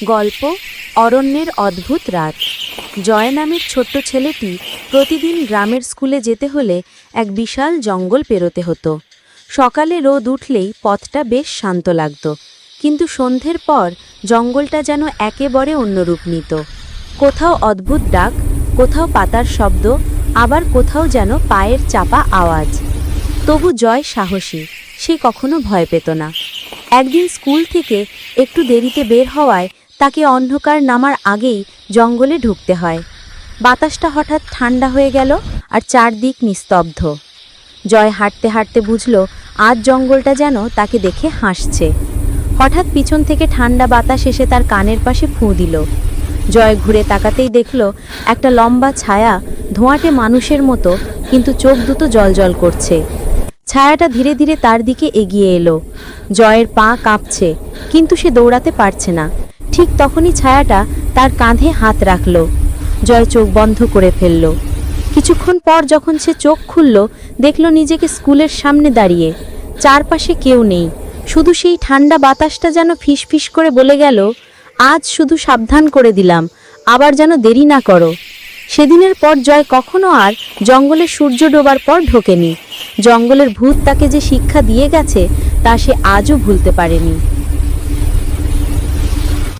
গল্প অরণ্যের অদ্ভুত রাত। জয় নামের ছোট্ট ছেলেটি প্রতিদিন গ্রামের স্কুলে যেতে হলে এক বিশাল জঙ্গল পেরোতে হতো। সকালে রোদ উঠলেই পথটা বেশ শান্ত লাগত, কিন্তু সন্ধ্যের পর জঙ্গলটা যেন একেবারে অন্য রূপ নিত। কোথাও অদ্ভুত ডাক, কোথাও পাতার শব্দ, আবার কোথাও যেন পায়ের চাপা আওয়াজ। তবু জয় সাহসী, সে কখনো ভয় পেত না। একদিন স্কুল থেকে একটু দেরিতে বের হওয়ায় তাকে অন্ধকার নামার আগেই জঙ্গলে ঢুকতে হয়। বাতাসটা হঠাৎ ঠান্ডা হয়ে গেল আর চারদিক নিস্তব্ধ। জয় হাঁটতে হাঁটতে বুঝল আজ জঙ্গলটা যেন তাকে দেখে হাসছে। হঠাৎ পিছন থেকে ঠান্ডা বাতাস এসে তার কানের পাশে ফুঁ দিল। জয় ঘুরে তাকাতেই দেখল একটা লম্বা ছায়া, ধোঁয়াটে মানুষের মতো, কিন্তু চোখ দুটো জ্বলজ্বল করছে। ছায়াটা ধীরে ধীরে তার দিকে এগিয়ে এলো। জয়ের পা কাঁপছে, কিন্তু সে দৌড়াতে পারছে না। ঠিক তখনই ছায়াটা তার কাঁধে হাত রাখল। জয় চোখ বন্ধ করে ফেলল। কিছুক্ষণ পর যখন সে চোখ খুলল, দেখল নিজেকে স্কুলের সামনে দাঁড়িয়ে। চারপাশে কেউ নেই, শুধু সেই ঠান্ডা বাতাসটা যেন ফিসফিস করে বলে গেল, আজ শুধু সাবধান করে দিলাম, আবার যেন দেরি না করো। সেদিনের পর জয় কখনো আর জঙ্গলে সূর্য ডোবার পর ঢোকেনি। জঙ্গলের ভূত তাকে যে শিক্ষা দিয়ে গেছে তা সে আজও ভুলতে পারেনি।